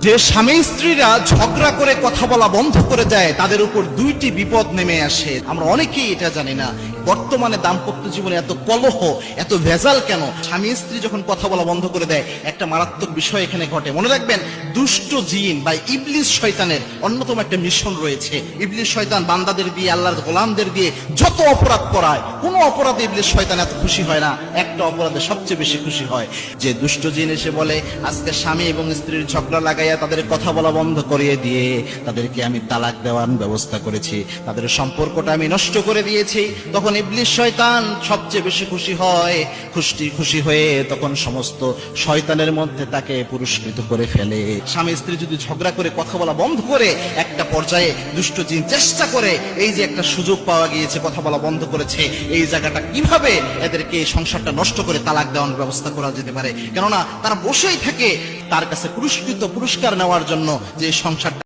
যে স্বামী স্ত্রীরা ঝগড়া করে কথা বলা বন্ধ করে দেয় তাদের উপর দুইটি বিপদ নেমে আসে। আমরা অনেকেই এটা জানি না, বর্তমানে দাম্পত্য জীবনে এত কলহ, এত ভেজাল কেন? স্বামী স্ত্রী যখন কথা বলা বন্ধ করে দেয়, একটা মারাত্মক বিষয় এখানে ঘটে। মনে রাখবেন, দুষ্ট জিন বা ইবলিস শয়তানের অন্যতম একটা মিশন রয়েছে। ইবলিস শয়তান বান্দাদের দিয়ে, আল্লাহর গোলামদের দিয়ে যত অপরাধ করায়, কোনো অপরাধে ইবলিস শয়তান এত খুশি হয় না, একটা অপরাধে সবচেয়ে বেশি খুশি হয়। যে দুষ্ট জিন এসে বলে, আজকে স্বামী এবং স্ত্রীর ঝগড়া লাগাইয়া তাদের কথা বলা বন্ধ করিয়ে দিয়ে তাদেরকে আমি তালাক দেওয়ার ব্যবস্থা করেছি, তাদের সম্পর্কটা আমি নষ্ট করে দিয়েছি। তখন ইবলিস শয়তান সবচেয়ে বেশি খুশি হয়। খুশি হয়ে তখন সমস্ত শয়তানের মধ্যে তাকে পুরস্কৃত করে ফেলে। স্বামী স্ত্রী যদি ঝগড়া করে কথা বলা বন্ধ করে, একটা পর্যায়ে দুষ্ট জিন চেষ্টা করে, এই যে একটা সুযোগ পাওয়া গিয়েছে, কথা বলা বন্ধ করেছে, এই জায়গাটা কিভাবে এদেরকে এই সংসারটা নষ্ট করে তালাক দেওয়ার ব্যবস্থা করা যেতে পারে। কেননা তারা বসেই থাকে তার কাছে পুরস্কার নেওয়ার জন্য, যে সংসারটা